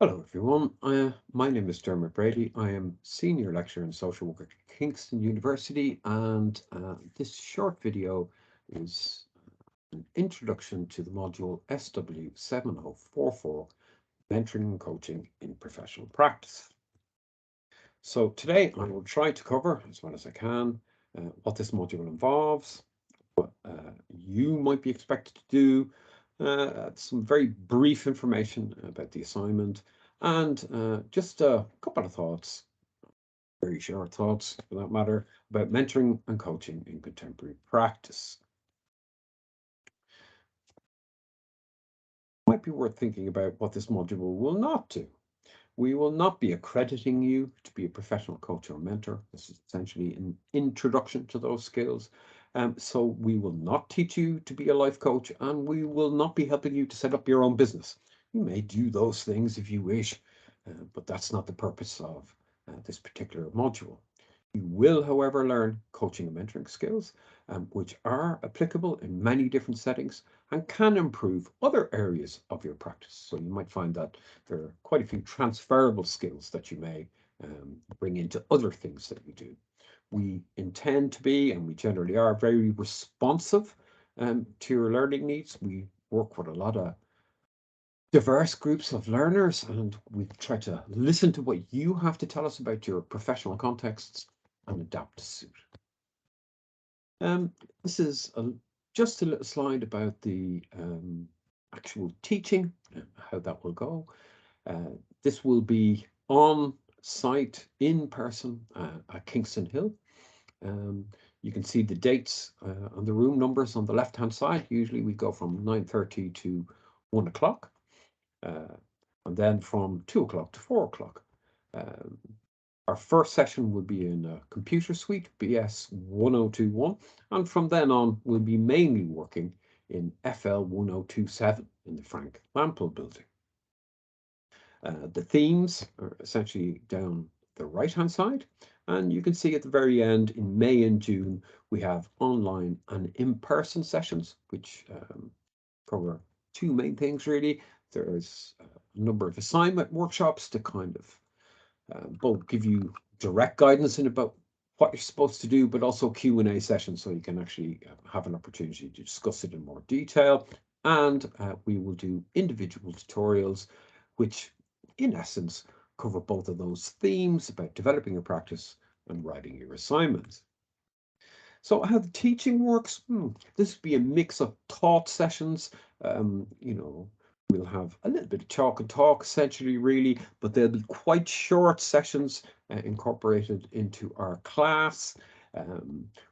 Hello everyone, my name is Dermot Brady. I am Senior Lecturer in Social Work at Kingston University, and this short video is an introduction to the module SW7044, Mentoring and Coaching in Professional Practice. So today I will try to cover, as well as I can, what this module involves, what you might be expected to do, some very brief information about the assignment, and just a couple of thoughts, very short thoughts for that matter, about mentoring and coaching in contemporary practice. Might be worth thinking about what this module will not do. We will not be accrediting you to be a professional coach or mentor. This is essentially an introduction to those skills. So we will not teach you to be a life coach, and we will not be helping you to set up your own business. You may do those things if you wish, but that's not the purpose of this particular module. You will, however, learn coaching and mentoring skills, which are applicable in many different settings and can improve other areas of your practice. So you might find that there are quite a few transferable skills that you may bring into other things that you do. We intend to be, and we generally are, very responsive to your learning needs. We work with a lot of diverse groups of learners, and we try to listen to what you have to tell us about your professional contexts and adapt to suit. This is just a little slide about the actual teaching, how that will go. This will be on site, in person, at Kingston Hill. You can see the dates on the room numbers on the left hand side. Usually we go from 9:30 to 1 o'clock, and then from 2 o'clock to 4 o'clock. Our first session will be in a computer suite, BS 1021, and from then on we'll be mainly working in FL 1027 in the Frank Lampel building. The themes are essentially down the right hand side, and you can see at the very end in May and June we have online and in-person sessions, which cover two main things really. There's a number of assignment workshops to kind of both give you direct guidance in about what you're supposed to do, but also Q&A sessions so you can actually have an opportunity to discuss it in more detail. And we will do individual tutorials, which in essence cover both of those themes about developing your practice and writing your assignments. So how the teaching works, this would be a mix of thought sessions, we'll have a little bit of chalk and talk essentially really, but they'll be quite short sessions incorporated into our class.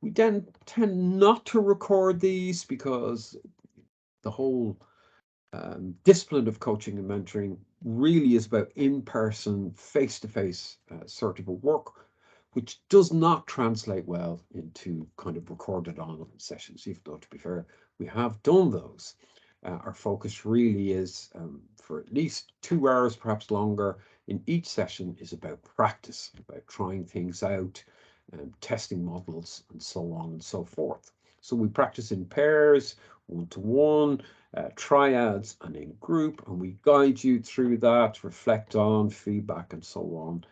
We then tend not to record these because the whole discipline of coaching and mentoring really is about in-person, face-to-face sort of a work, which does not translate well into kind of recorded online sessions, even though, to be fair, we have done those. Our focus really is for at least 2 hours, perhaps longer, in each session is about practice, about trying things out, testing models, and so on and so forth. So we practice in pairs, one-to-one, triads, and in group, and we guide you through that, reflect on feedback, and so on,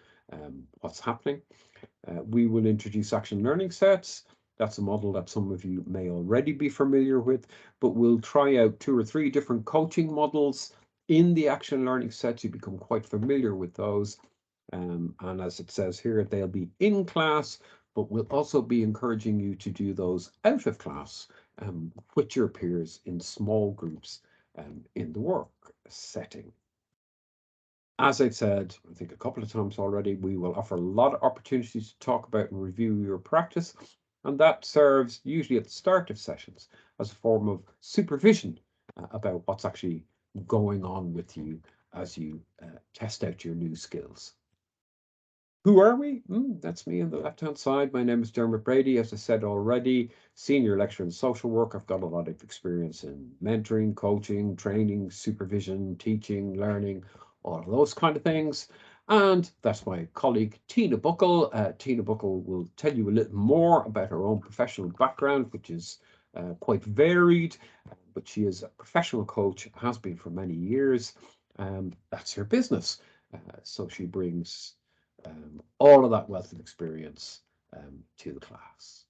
what's happening. We will introduce action learning sets. That's a model that some of you may already be familiar with, but we'll try out 2 or 3 different coaching models in the action learning sets. You become quite familiar with those. And as it says here, they'll be in class, but we'll also be encouraging you to do those out of class with your peers in small groups in the work setting. As I've said, I think a couple of times already, we will offer a lot of opportunities to talk about and review your practice. And that serves usually at the start of sessions as a form of supervision about what's actually going on with you as you test out your new skills. Who are we? That's me on the left-hand side. My name is Dermot Brady, as I said already, Senior Lecturer in Social Work. I've got a lot of experience in mentoring, coaching, training, supervision, teaching, learning, all of those kind of things. And that's my colleague, Tina Buckle. Tina Buckle will tell you a little more about her own professional background, which is quite varied, but she is a professional coach, has been for many years. that's her business. So she brings all of that wealth of experience to the class.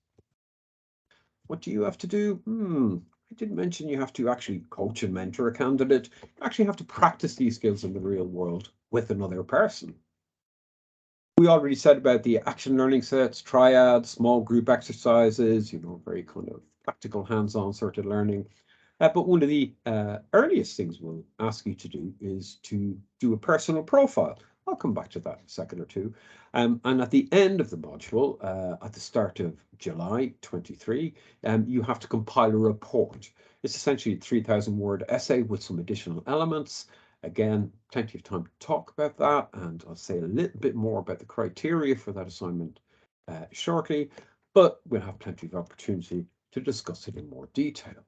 What do you have to do? I did mention you have to actually coach and mentor a candidate. You actually have to practice these skills in the real world with another person. We already said about the action learning sets, triads, small group exercises, very kind of practical hands-on sort of learning. But one of the earliest things we'll ask you to do is to do a personal profile. I'll come back to that in a second or two. And at the end of the module, at the start of July 23, you have to compile a report. It's essentially a 3,000-word essay with some additional elements. Again, plenty of time to talk about that, and I'll say a little bit more about the criteria for that assignment shortly, but we'll have plenty of opportunity to discuss it in more detail.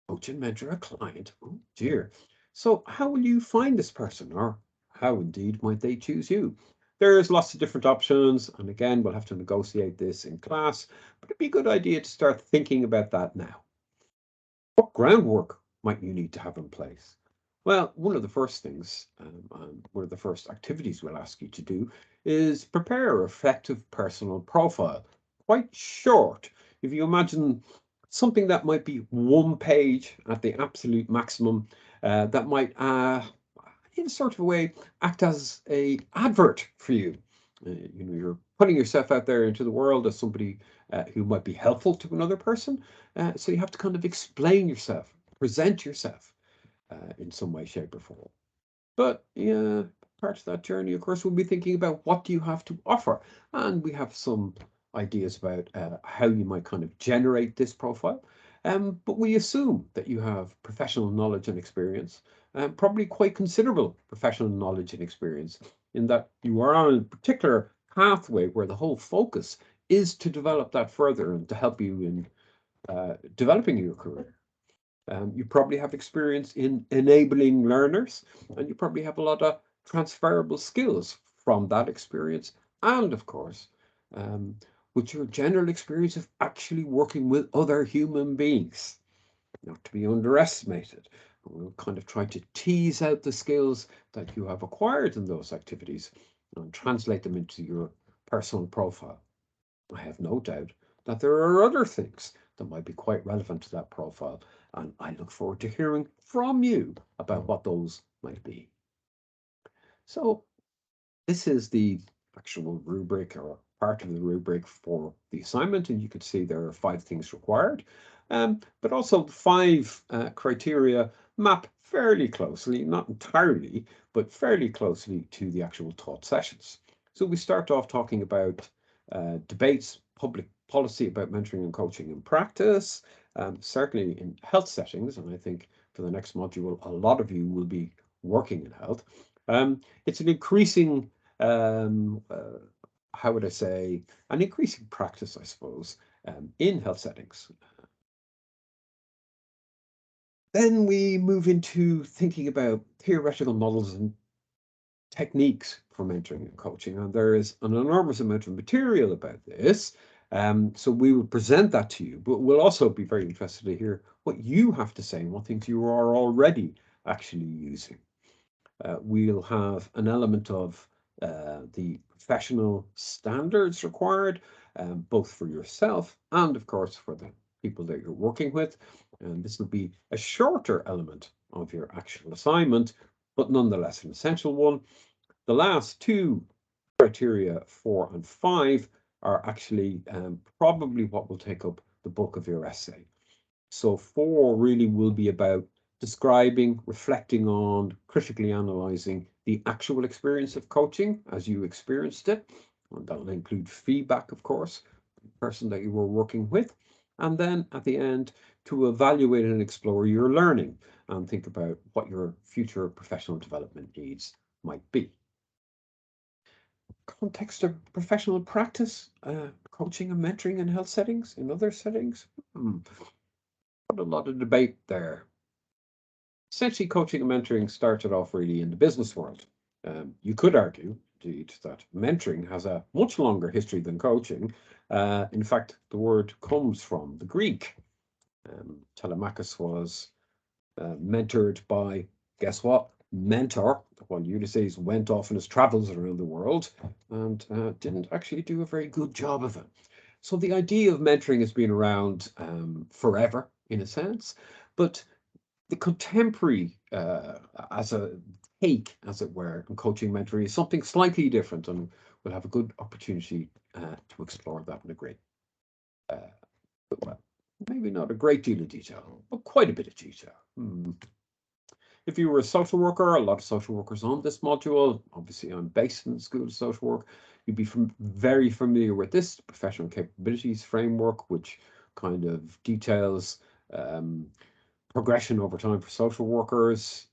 Coach and mentor a client. Oh dear. So how will you find this person, or how indeed might they choose you? There's lots of different options, and again, we'll have to negotiate this in class, but it'd be a good idea to start thinking about that now. What groundwork might you need to have in place? Well, one of the first things, and one of the first activities we'll ask you to do is prepare a effective personal profile. Quite short. If you imagine something that might be one page at the absolute maximum, that might, in a sort of a way, act as an advert for you. You're putting yourself out there into the world as somebody who might be helpful to another person. So you have to kind of explain yourself, present yourself in some way, shape, or form. But yeah, part of that journey, of course, we'll be thinking about what do you have to offer. And we have some ideas about how you might kind of generate this profile. But we assume that you have professional knowledge and experience, probably quite considerable professional knowledge and experience, in that you are on a particular pathway where the whole focus is to develop that further and to help you in developing your career. You probably have experience in enabling learners, and you probably have a lot of transferable skills from that experience, and of course, with your general experience of actually working with other human beings, not to be underestimated. We'll kind of try to tease out the skills that you have acquired in those activities and translate them into your personal profile. I have no doubt that there are other things that might be quite relevant to that profile, and I look forward to hearing from you about what those might be. So this is the actual rubric, or part of the rubric for the assignment, and you can see there are 5 things required, but also 5 criteria map fairly closely, not entirely, but fairly closely to the actual taught sessions. So we start off talking about debates, public policy about mentoring and coaching in practice, certainly in health settings, and I think for the next module, a lot of you will be working in health. It's an increasing, how would I say, an increasing practice, I suppose, in health settings. Then we move into thinking about theoretical models and techniques for mentoring and coaching, and there is an enormous amount of material about this. So we will present that to you, but we'll also be very interested to hear what you have to say and what things you are already actually using. We'll have an element of the professional standards required, both for yourself and, of course, for the people that you're working with. And this will be a shorter element of your actual assignment, but nonetheless an essential one. The last 2 criteria, 4 and 5, are actually probably what will take up the bulk of your essay. So 4 really will be about describing, reflecting on, critically analysing the actual experience of coaching as you experienced it. And that will include feedback, of course, the person that you were working with. And then at the end, to evaluate and explore your learning and think about what your future professional development needs might be. Context of professional practice, coaching and mentoring in health settings, in other settings. Quite a lot of debate there. Essentially, coaching and mentoring started off really in the business world. You could argue, indeed, that mentoring has a much longer history than coaching. In fact, the word comes from the Greek. Telemachus was mentored by, guess what? mentor while Ulysses went off on his travels around the world and didn't actually do a very good job of it. So the idea of mentoring has been around forever, in a sense, but the contemporary, as a take, as it were, on coaching mentoring is something slightly different, and we'll have a good opportunity to explore that in a great, well, maybe not a great deal of detail, but quite a bit of detail. If you were a social worker, a lot of social workers on this module, obviously I'm based in the School of Social Work, you'd be very familiar with this professional capabilities framework, which kind of details progression over time for social workers,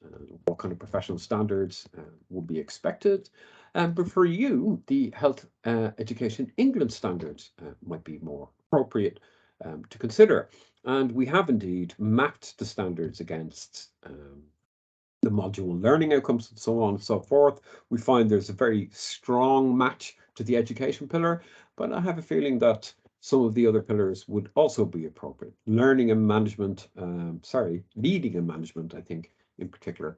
what kind of professional standards will be expected. But for you, the Health Education England standards might be more appropriate to consider. And we have indeed mapped the standards against the module learning outcomes and so on and so forth. We find there's a very strong match to the education pillar, but I have a feeling that some of the other pillars would also be appropriate. Learning and management, leading and management, I think in particular,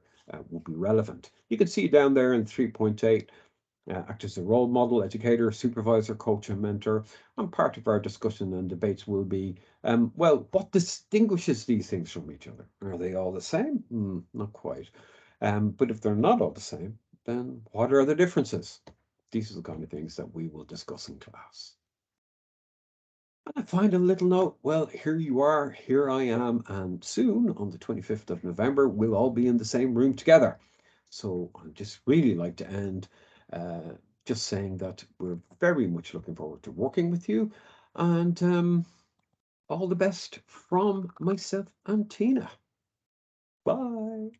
will be relevant. You can see down there in 3.8, act as a role model, educator, supervisor, coach, and mentor. And part of our discussion and debates will be, well, what distinguishes these things from each other? Are they all the same? Not quite. But if they're not all the same, then what are the differences? These are the kind of things that we will discuss in class. And I find a little note, well, here you are, here I am, and soon, on the 25th of November, we'll all be in the same room together. So I'd just really like to end just saying that we're very much looking forward to working with you, and all the best from myself and Tina. Bye.